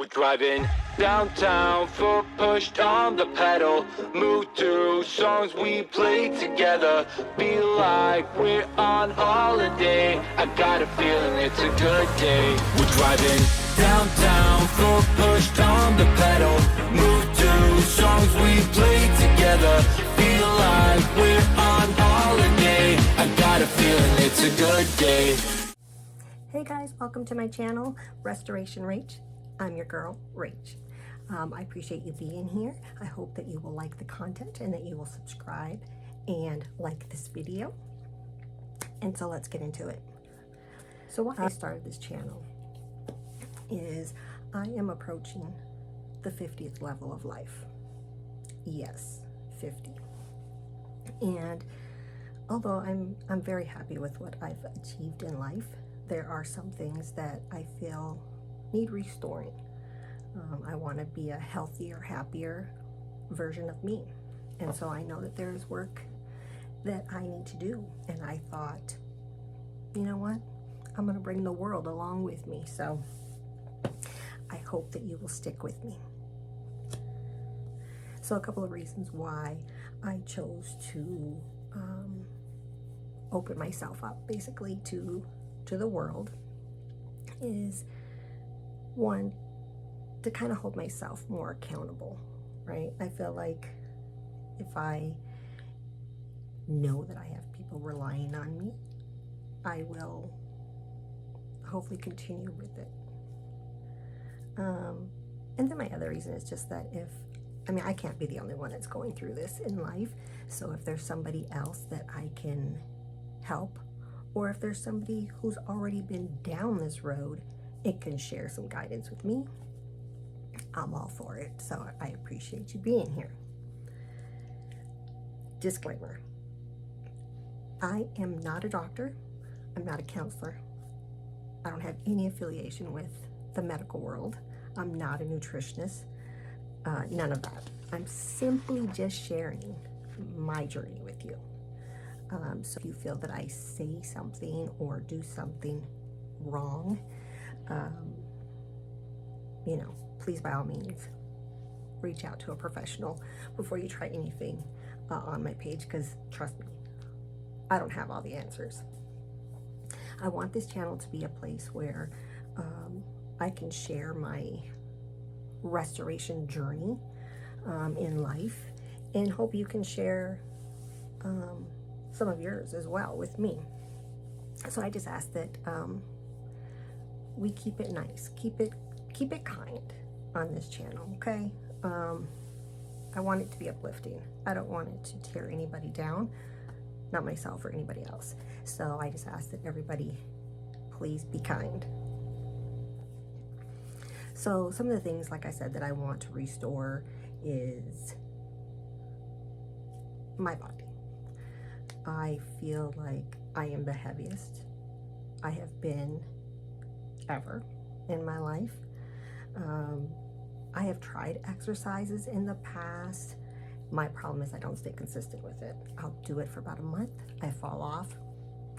Driving downtown, foot pushed on the pedal. Move to songs we play together. Feel like we're on holiday. I got a feeling it's a good day. We're driving downtown, foot pushed on the pedal. Move to songs we play together. Feel like we're on holiday. I got a feeling it's a good day. Hey guys, welcome to my channel, Restoration Rach. I'm your girl, Rach. I appreciate you being here. I hope that you will like the content and that you will subscribe and like this video. And so let's get into it. So why I started this channel is I am approaching the 50th level of life. Yes, 50. And although I'm very happy with what I've achieved in life, there are some things that I feel need restoring. I want to be a healthier, happier version of me. And so I know that there is work that I need to do. And I thought, you know what? I'm going to bring the world along with me. So I hope that you will stick with me. So a couple of reasons why I chose to open myself up basically to the world is, one, to kind of hold myself more accountable, right? I feel like if I know that I have people relying on me, I will hopefully continue with it. And then my other reason is just that I can't be the only one that's going through this in life. So if there's somebody else that I can help, or if there's somebody who's already been down this road, it can share some guidance with me, I'm all for it. So I appreciate you being here. Disclaimer: I am not a doctor. I'm not a counselor. I don't have any affiliation with the medical world. I'm not a nutritionist. None of that. I'm simply just sharing my journey with you. So if you feel that I say something or do something wrong, please by all means reach out to a professional before you try anything on my page, because trust me, I don't have all the answers. I want this channel to be a place where I can share my restoration journey in life, and hope you can share some of yours as well with me. So I just ask that we keep it nice, keep it kind on this channel, okay? I want it to be uplifting. I don't want it to tear anybody down, not myself or anybody else. So I just ask that everybody please be kind. So some of the things, like I said, that I want to restore is my body. I feel like I am the heaviest I have been ever in my life. I have tried exercises in the past. My problem is I don't stay consistent with it. I'll do it for about a month, I fall off,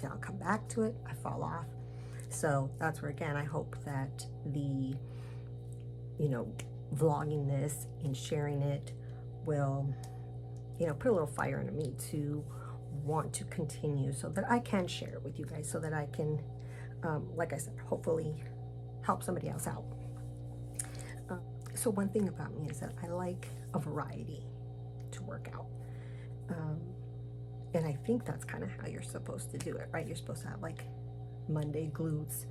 then I'll come back to it, I fall off. So that's where, again, I hope that the vlogging this and sharing it will put a little fire under me to want to continue, so that I can share it with you guys, so that I can like I said, hopefully help somebody else out. So one thing about me is that I like a variety to work out, and I think that's kind of how you're supposed to do it, right? You're supposed to have like Monday glutes,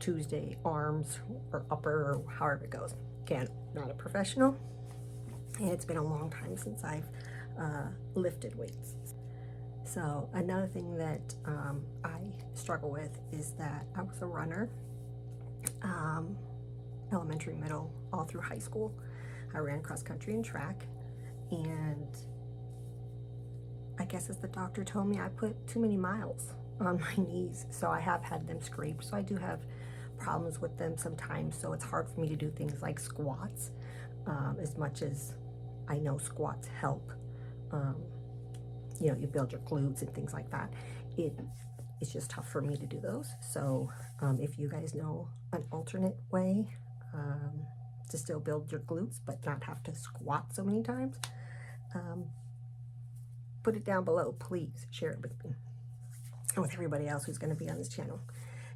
Tuesday arms or upper, or however it goes. Again, not a professional, and it's been a long time since I've lifted weights. So another thing that I struggle with is that I was a runner, elementary, middle, all through high school. I ran cross country and track, and I guess as the doctor told me, I put too many miles on my knees, so I have had them scraped. So I do have problems with them sometimes, so it's hard for me to do things like squats, as much as I know squats help. You build your glutes and things like that. It's just tough for me to do those. So if you guys know an alternate way, to still build your glutes, but not have to squat so many times, put it down below. Please share it with me and with everybody else who's going to be on this channel.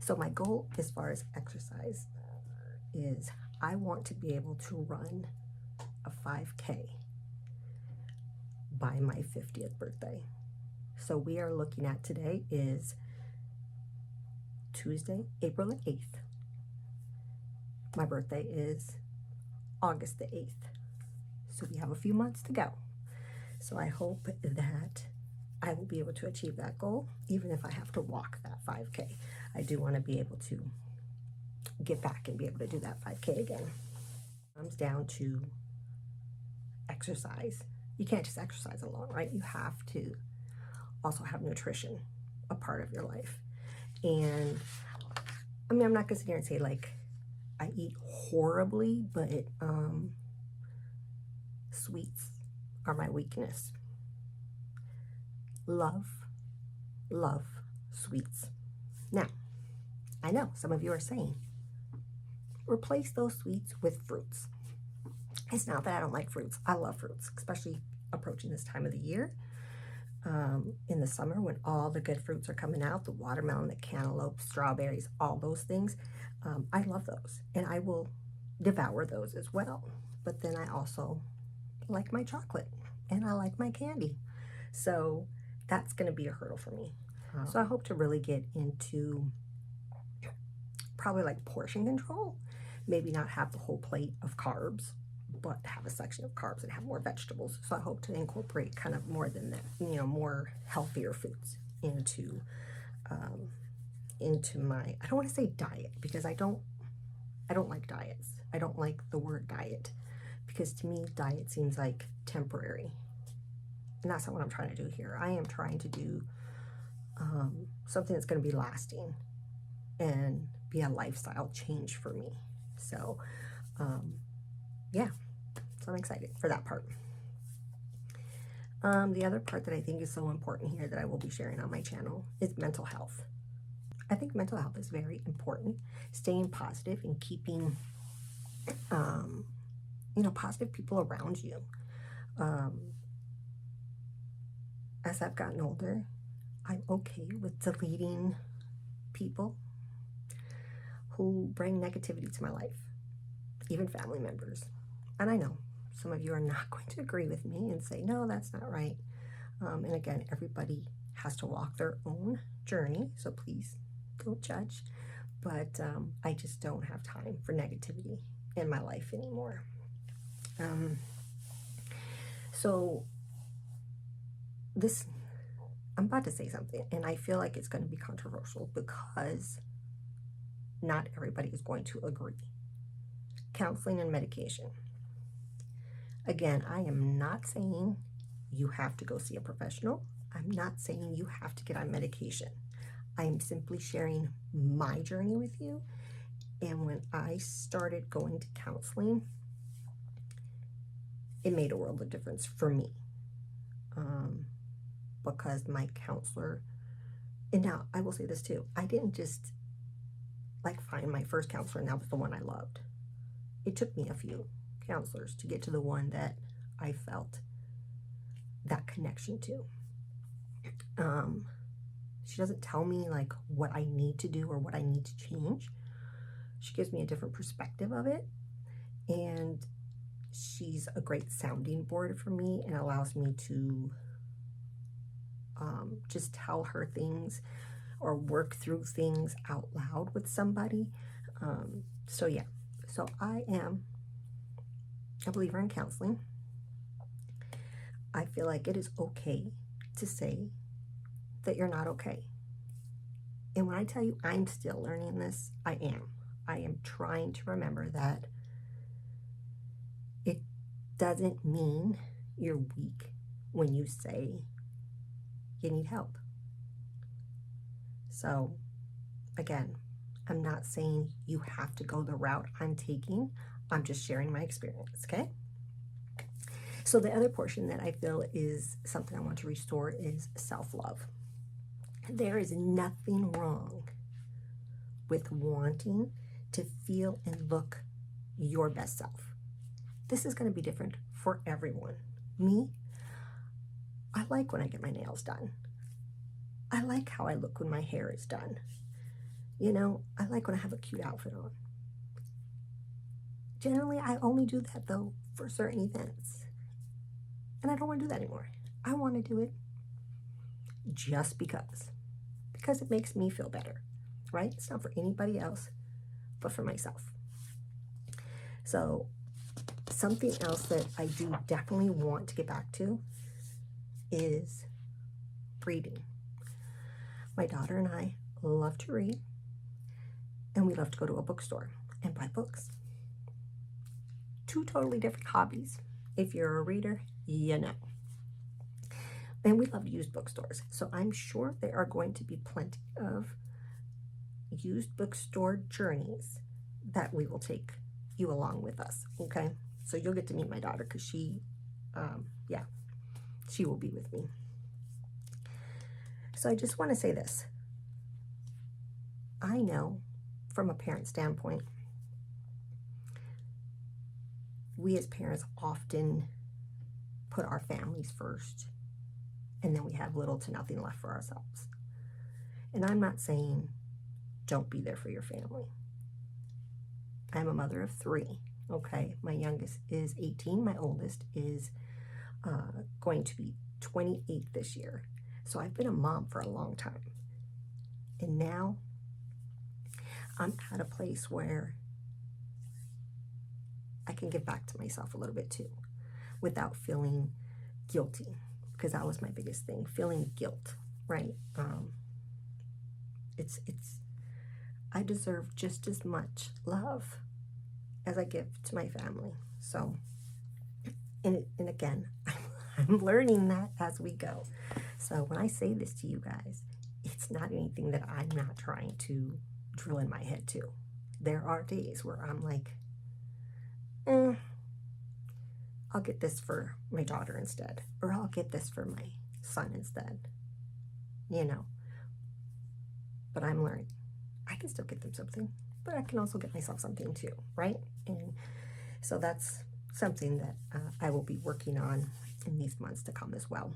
So my goal as far as exercise is I want to be able to run a 5K by my 50th birthday. So we are looking at, today is Tuesday, April the 8th. My birthday is August the 8th. So we have a few months to go. So I hope that I will be able to achieve that goal, even if I have to walk that 5K. I do want to be able to get back and be able to do that 5K again. It comes down to exercise. You can't just exercise alone, right? You have to also have nutrition a part of your life. And I mean, I'm not gonna sit here and say like I eat horribly, but sweets are my weakness. Love sweets. Now, I know some of you are saying, replace those sweets with fruits. It's not that I don't like fruits. I love fruits, especially approaching this time of the year. In the summer when all the good fruits are coming out, the watermelon, the cantaloupe, strawberries, all those things. I love those and I will devour those as well. But then I also like my chocolate and I like my candy. So that's going to be a hurdle for me. So I hope to really get into probably like portion control. Maybe not have the whole plate of carbs, but have a section of carbs and have more vegetables. So I hope to incorporate kind of more than that, you know, more healthier foods into my, I don't want to say diet, because I don't like diets. I don't like the word diet, because to me diet seems like temporary, and that's not what I'm trying to do here. I am trying to do something that's going to be lasting and be a lifestyle change for me. So yeah, so I'm excited for that part. The other part that I think is so important here that I will be sharing on my channel is mental health. I think mental health is very important. Staying positive and keeping, you know, positive people around you. As I've gotten older, I'm okay with deleting people who bring negativity to my life, even family members. And I know some of you are not going to agree with me and say, no, that's not right. And again, everybody has to walk their own journey, so please don't judge. But I just don't have time for negativity in my life anymore. So this, I'm about to say something, and I feel like it's going to be controversial because not everybody is going to agree. Counseling and medication. Again, I am not saying you have to go see a professional. I'm not saying you have to get on medication. I am simply sharing my journey with you. And when I started going to counseling, it made a world of difference for me. Because my counselor, and now I will say this too, I didn't just like find my first counselor and that was the one I loved. It took me a few counselors to get to the one that I felt that connection to. She doesn't tell me like what I need to do or what I need to change. She gives me a different perspective of it, and she's a great sounding board for me and allows me to just tell her things or work through things out loud with somebody. So yeah, so I am a believer in counseling. I feel like it is okay to say that you're not okay. And when I tell you I'm still learning this, I am trying to remember that it doesn't mean you're weak when you say you need help. So again, I'm not saying you have to go the route I'm taking. I'm just sharing my experience, okay? So the other portion that I feel is something I want to restore is self-love. There is nothing wrong with wanting to feel and look your best self. This is going to be different for everyone. Me, I like when I get my nails done. I like how I look when my hair is done. You know, I like when I have a cute outfit on. Generally, I only do that though for certain events. And I don't want to do that anymore. I want to do it just because it makes me feel better, right? It's not for anybody else, but for myself. So something else that I do definitely want to get back to is reading. My daughter and I love to read, and we love to go to a bookstore and buy books. Two totally different hobbies. If you're a reader, you know. And we love to use bookstores. So I'm sure there are going to be plenty of used bookstore journeys that we will take you along with us, okay? So you'll get to meet my daughter because she will be with me. So I just want to say this. I know from a parent standpoint, we as parents often put our families first, and then we have little to nothing left for ourselves. And I'm not saying don't be there for your family. I'm a mother of 3, okay? My youngest is 18. My oldest is going to be 28 this year. So I've been a mom for a long time. And now I'm at a place where I can give back to myself a little bit too, without feeling guilty, because that was my biggest thing, feeling guilt, right? I deserve just as much love as I give to my family. So, and again, I'm learning that as we go. So when I say this to you guys, it's not anything that I'm not trying to drill in my head too. There are days where I'm like, I'll get this for my daughter instead, or I'll get this for my son instead, you know. But I'm learning. I can still get them something, but I can also get myself something too, right? And so that's something that I will be working on in these months to come as well.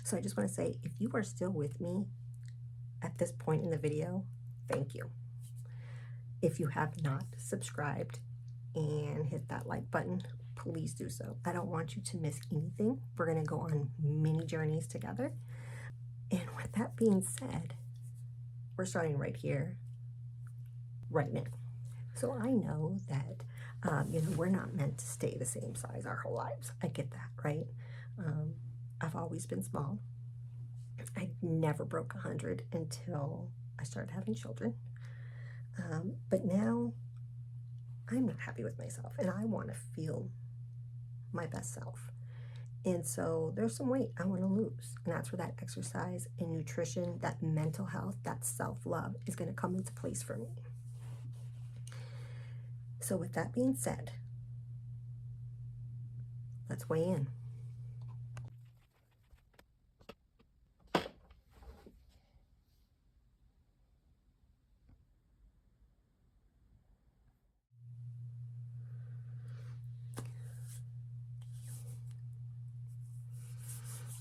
So I just want to say, if you are still with me at this point in the video, thank you. If you have not subscribed and hit that like button, please do so. I don't want you to miss anything. We're going to go on mini journeys together. And with that being said, we're starting right here, right now. So I know that, we're not meant to stay the same size our whole lives. I get that, right? I've always been small. I never broke 100 until I started having children. But now I'm not happy with myself, and I want to feel my best self. And so there's some weight I want to lose. And that's where that exercise and nutrition, that mental health, that self-love is going to come into place for me. So with that being said, let's weigh in.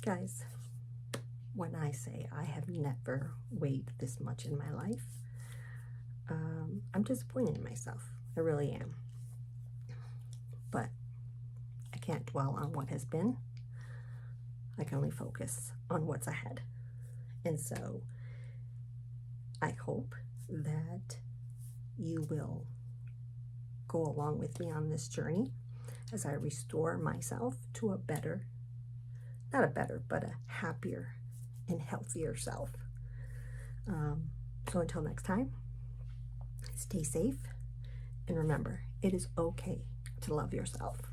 Guys, when I say I have never weighed this much in my life, I'm disappointed in myself. I really am. But I can't dwell on what has been. I can only focus on what's ahead. And so I hope that you will go along with me on this journey as I restore myself to a better, not a better, but a happier and healthier self. So until next time, stay safe, and remember, it is okay to love yourself.